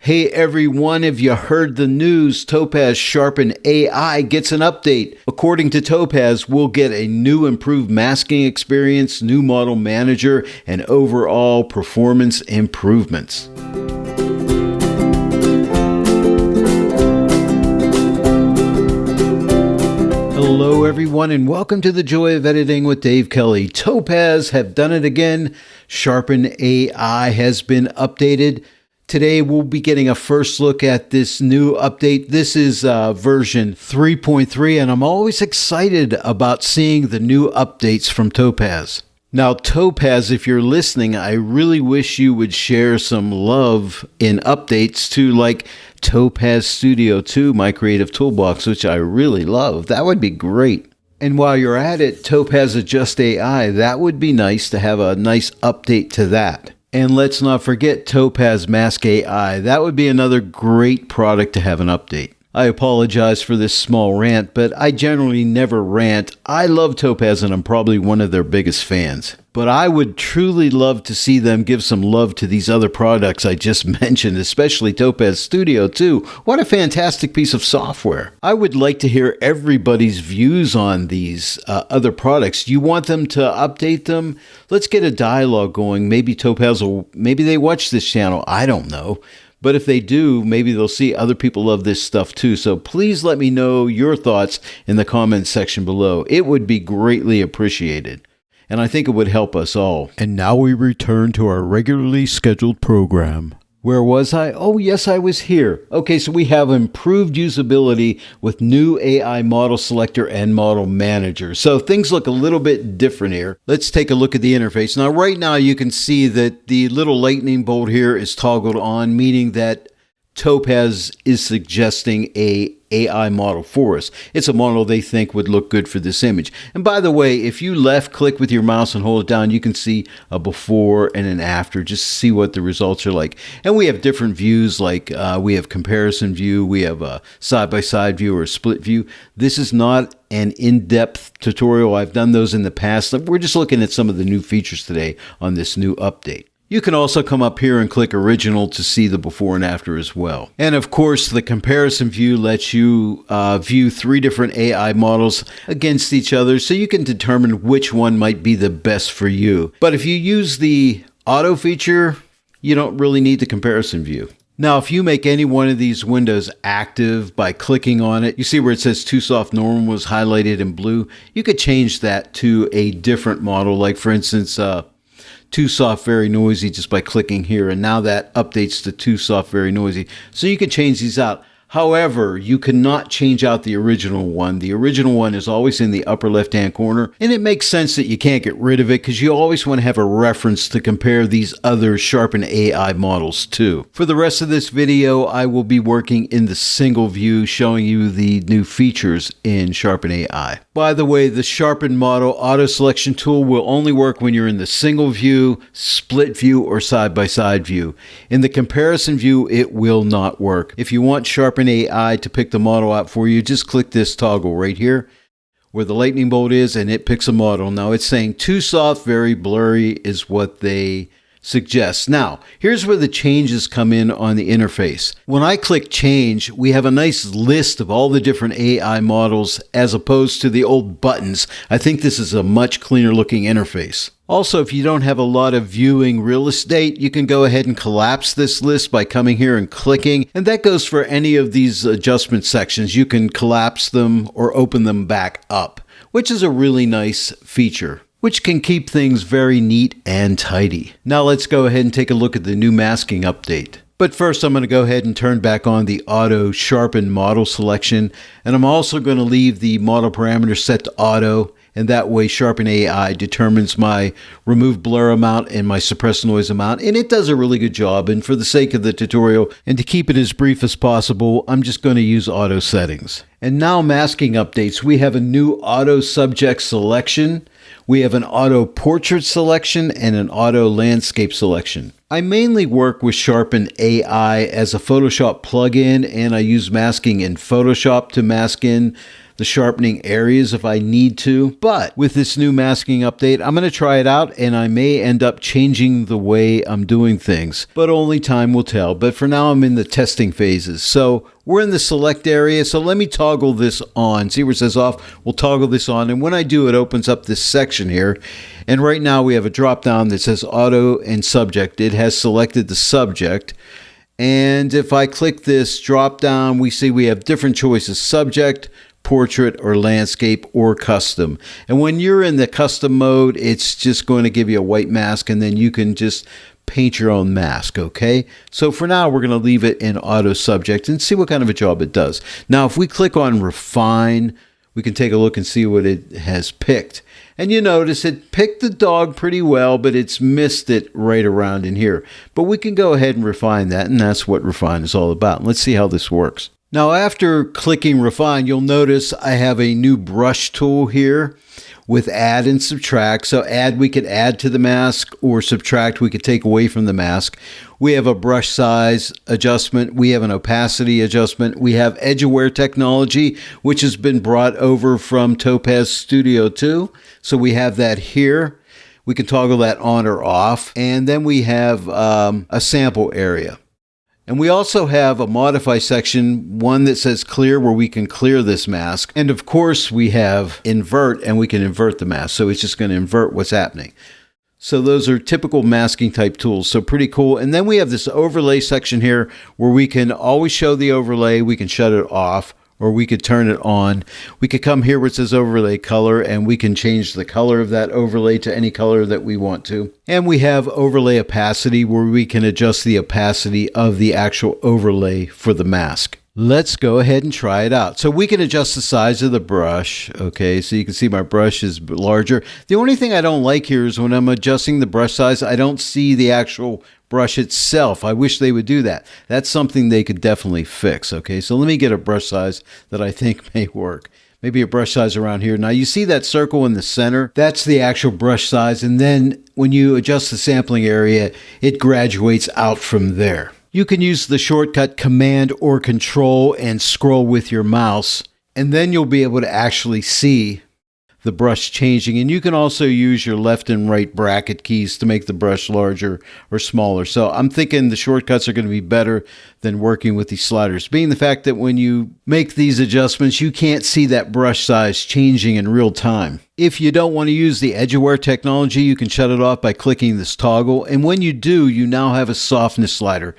Hey everyone, have you heard the news? TOPAZ Sharpen AI gets an update. According to TOPAZ, we'll get a new improved masking experience, new model manager, and overall performance improvements. Hello everyone and welcome to the Joy of Editing with Dave Kelly. TOPAZ have done it again. Sharpen AI has been updated. Today we'll be getting a first look at this new update. This is version 3.3 and I'm always excited about seeing the new updates from TOPAZ. Now TOPAZ, if you're listening, I really wish you would share some love in updates to like TOPAZ Studio 2, my creative toolbox, which I really love. That would be great. And while you're at it, TOPAZ Adjust AI, that would be nice to have a nice update to that. And let's not forget TOPAZ Mask AI. That would be another great product to have an update. I apologize for this small rant, but I generally never rant. I love TOPAZ and I'm probably one of their biggest fans. But I would truly love to see them give some love to these other products I just mentioned, especially TOPAZ Studio 2. What a fantastic piece of software. I would like to hear everybody's views on these other products. Do you want them to update them? Let's get a dialogue going. Maybe TOPAZ will, maybe they watch this channel. I don't know. But if they do, maybe they'll see other people love this stuff too. So please let me know your thoughts in the comments section below. It would be greatly appreciated. And I think it would help us all. And now we return to our regularly scheduled program. Where was I? Oh, yes, I was here. Okay, so we have improved usability with new AI model selector and model manager. So things look a little bit different here. Let's take a look at the interface. Now, right now, you can see that the little lightning bolt here is toggled on, meaning that TOPAZ is suggesting a AI model for us. It's a model they think would look good for this image. And by the way, if you left click with your mouse and hold it down, you can see a before and an after, just see what the results are like. And we have different views, like we have comparison view, we have a side-by-side view or a split view. This is not an in-depth tutorial. I've done those in the past. We're just looking at some of the new features today on this new update. You can also come up here and click original to see the before and after as well. And of course, the comparison view lets you view 3 different AI models against each other so you can determine which one might be the best for you. But if you use the auto feature, you don't really need the comparison view. Now, if you make any one of these windows active by clicking on it, you see where it says Too Soft Normal was highlighted in blue. You could change that to a different model, like for instance, Too Soft Very Noisy, just by clicking here, and now that updates to Too Soft Very Noisy. So you can change these out. However, you cannot change out the original one. The original one is always in the upper left-hand corner, and it makes sense that you can't get rid of it because you always want to have a reference to compare these other Sharpen AI models to. For the rest of this video, I will be working in the single view, showing you the new features in Sharpen AI. By the way, the Sharpen Model Auto Selection tool will only work when you're in the single view, split view, or side-by-side view. In the comparison view, it will not work. If you want Sharpen AI to pick the model out for you, just click this toggle right here where the lightning bolt is and it picks a model. Now it's saying too soft, very blurry is what they suggest. Now, here's where the changes come in on the interface. When I click change, we have a nice list of all the different AI models as opposed to the old buttons. I think this is a much cleaner looking interface. Also, if you don't have a lot of viewing real estate, you can go ahead and collapse this list by coming here and clicking. And that goes for any of these adjustment sections. You can collapse them or open them back up, which is a really nice feature, which can keep things very neat and tidy. Now let's go ahead and take a look at the new masking update. But first, I'm going to go ahead and turn back on the auto sharpen model selection. And I'm also going to leave the model parameter set to auto. And that way Sharpen AI determines my remove blur amount and my suppress noise amount. And it does a really good job. And for the sake of the tutorial and to keep it as brief as possible, I'm just going to use auto settings. And now masking updates. We have a new auto subject selection. We have an auto portrait selection and an auto landscape selection. I mainly work with Sharpen AI as a Photoshop plugin, and I use masking in Photoshop to mask in the sharpening areas if I need to. But with this new masking update, I'm going to try it out, and I may end up changing the way I'm doing things, but only time will tell. But for now, I'm in the testing phases. So we're in the select area, so let me toggle this on. See where it says off? We'll toggle this on, and when I do, it opens up this section here. And right now we have a drop down that says auto and subject. It has selected the subject. And if I click this drop down, we see we have different choices: subject, portrait, or landscape, or custom. And when you're in the custom mode, it's just going to give you a white mask, and then you can just paint your own mask. Okay, so for now we're going to leave it in auto subject and see what kind of a job it does. Now if we click on refine, we can take a look and see what it has picked. And you notice it picked the dog pretty well, but it's missed it right around in here. But we can go ahead and refine that, and that's what refine is all about. Let's see how this works. Now after clicking refine, you'll notice I have a new brush tool here with add and subtract. So add, we could add to the mask, or subtract, we could take away from the mask. We have a brush size adjustment. We have an opacity adjustment. We have edge aware technology, which has been brought over from Topaz Studio 2. So we have that here. We can toggle that on or off. And then we have a sample area. And we also have a modify section, one that says clear, where we can clear this mask. And of course we have invert, and we can invert the mask. So it's just going to invert what's happening. So those are typical masking type tools. So pretty cool. And then we have this overlay section here where we can always show the overlay. We can shut it off, or we could turn it on. We could come here where it says overlay color, and we can change the color of that overlay to any color that we want to. And we have overlay opacity, where we can adjust the opacity of the actual overlay for the mask. Let's go ahead and try it out. So we can adjust the size of the brush. Okay, so you can see my brush is larger. The only thing I don't like here is when I'm adjusting the brush size, I don't see the actual brush itself. I wish they would do that. That's something they could definitely fix. Okay, so let me get a brush size that I think may work. Maybe a brush size around here. Now you see that circle in the center? That's the actual brush size. And then when you adjust the sampling area, it graduates out from there. You can use the shortcut Command or Control and scroll with your mouse, and then you'll be able to actually see the brush changing. And you can also use your left and right bracket keys to make the brush larger or smaller. So I'm thinking the shortcuts are going to be better than working with these sliders, being the fact that when you make these adjustments, you can't see that brush size changing in real time. If you don't want to use the edge aware technology, you can shut it off by clicking this toggle. And when you do, you now have a softness slider.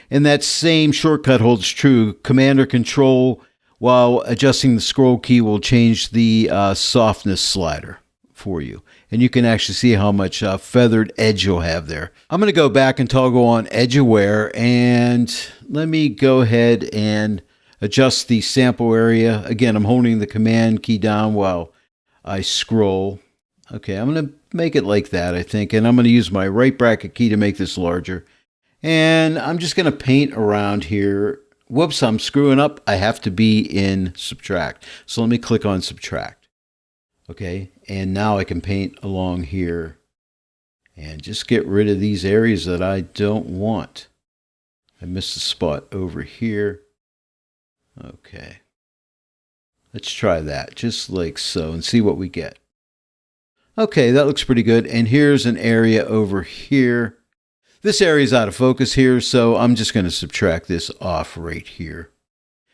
And that same shortcut holds true. Command or Control, while adjusting the scroll key, will change the softness slider for you. And you can actually see how much feathered edge you'll have there. I'm going to go back and toggle on edge aware, and let me go ahead and adjust the sample area. Again, I'm holding the Command key down while I scroll. Okay, I'm going to make it like that, I think. And I'm going to use my right bracket key to make this larger. And I'm just going to paint around here. Whoops, I'm screwing up. I have to be in subtract. So let me click on subtract. Okay, and now I can paint along here and just get rid of these areas that I don't want. I missed a spot over here. Okay, let's try that just like so and see what we get. Okay, that looks pretty good. And here's an area over here. This area is out of focus here, so I'm just going to subtract this off right here.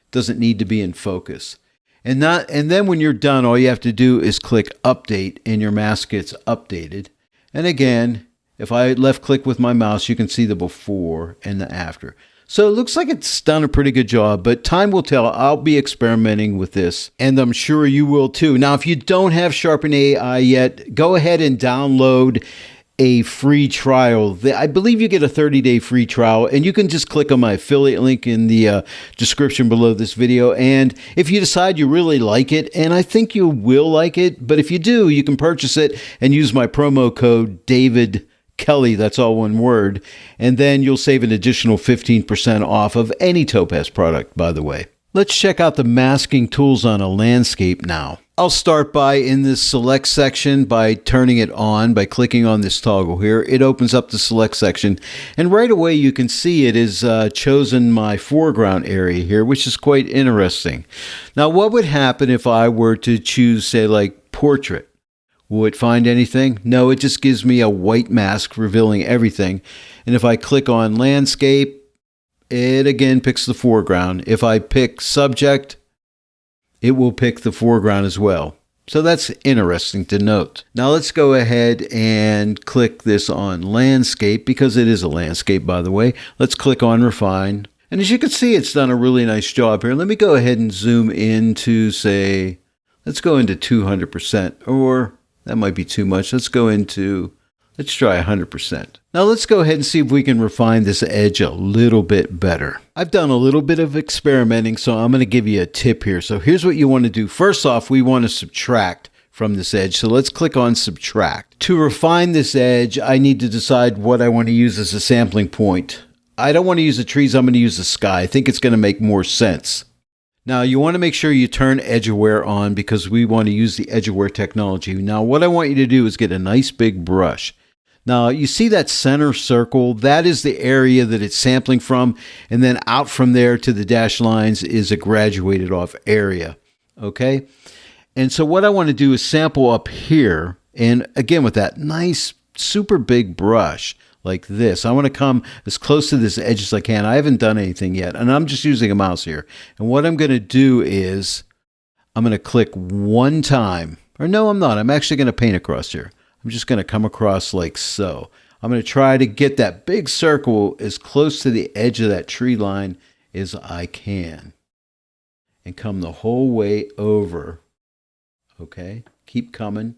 Doesn't need to be in focus. And then when you're done, all you have to do is click Update, and your mask gets updated. And again, if I left click with my mouse, you can see the before and the after. So it looks like it's done a pretty good job, but time will tell. I'll be experimenting with this, and I'm sure you will too. Now, if you don't have Sharpen AI yet, go ahead and download a free trial. I believe you get a 30-day free trial, and you can just click on my affiliate link in the description below this video. And if you decide you really like it, and I think you will like it, but if you do, you can purchase it and use my promo code David Kelly, that's all one word, and then you'll save an additional 15% off of any Topaz product, by the way. Let's check out the masking tools on a landscape now. I'll start by in this select section by turning it on by clicking on this toggle here. It opens up the select section, and right away you can see it has chosen my foreground area here, which is quite interesting. Now, what would happen if I were to choose, say, like portrait? Will it find anything? No, it just gives me a white mask revealing everything. And if I click on landscape, it again picks the foreground. If I pick subject, it will pick the foreground as well. So that's interesting to note. Now let's go ahead and click this on landscape, because it is a landscape, by the way. Let's click on refine. And as you can see, it's done a really nice job here. Let me go ahead and zoom into, say, let's go into 200%, or that might be too much. Let's try 100%. Now let's go ahead and see if we can refine this edge a little bit better. I've done a little bit of experimenting, so I'm going to give you a tip here. So here's what you want to do. First off, we want to subtract from this edge. So let's click on subtract. To refine this edge, I need to decide what I want to use as a sampling point. I don't want to use the trees. I'm going to use the sky. I think it's going to make more sense. Now, you want to make sure you turn Edge Aware on, because we want to use the Edge Aware technology. Now, what I want you to do is get a nice big brush. Now, you see that center circle? That is the area that it's sampling from, and then out from there to the dashed lines is a graduated off area, okay? And so what I want to do is sample up here, and again with that nice super big brush like this. I want to come as close to this edge as I can. I haven't done anything yet, and I'm just using a mouse here. And what I'm going to do is I'm going to click one time, or no, I'm not. I'm actually going to paint across here. I'm just going to come across like so. I'm going to try to get that big circle as close to the edge of that tree line as I can, and come the whole way over. Okay, keep coming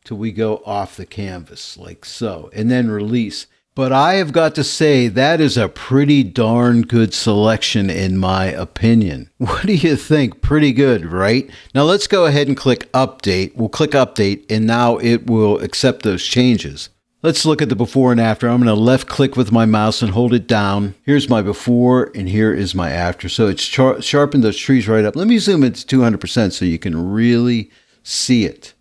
till we go off the canvas like so, and then release. But I have got to say, that is a pretty darn good selection in my opinion. What do you think? Pretty good, right? Now let's go ahead and click update. We'll click update, and now it will accept those changes. Let's look at the before and after. I'm going to left click with my mouse and hold it down. Here's my before and here is my after. So it's sharpened those trees right up. Let me zoom it to 200% so you can really see it.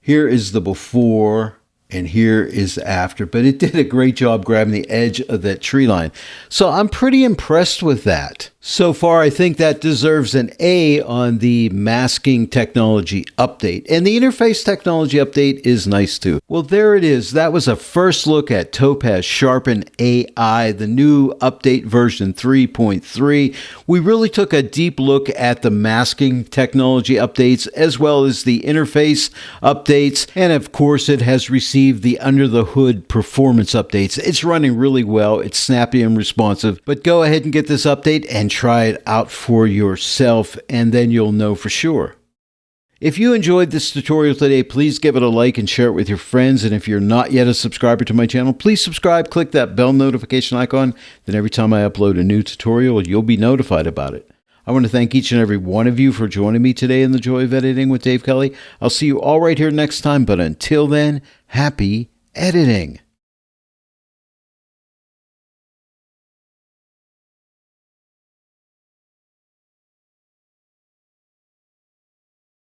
Here is the before, and here is after, but it did a great job grabbing the edge of that tree line. So I'm pretty impressed with that. So far, I think that deserves an A on the masking technology update. And the interface technology update is nice too. Well, there it is. That was a first look at TOPAZ Sharpen AI, the new update version 3.3. We really took a deep look at the masking technology updates as well as the interface updates. And of course, it has received the under the hood performance updates. It's running really well. It's snappy and responsive. But go ahead and get this update and try it out for yourself, and then you'll know for sure. If you enjoyed this tutorial today, please give it a like and share it with your friends. And if you're not yet a subscriber to my channel, please subscribe, click that bell notification icon. Then every time I upload a new tutorial, you'll be notified about it. I want to thank each and every one of you for joining me today in the Joy of Editing with Dave Kelly. I'll see you all right here next time, but until then, happy editing.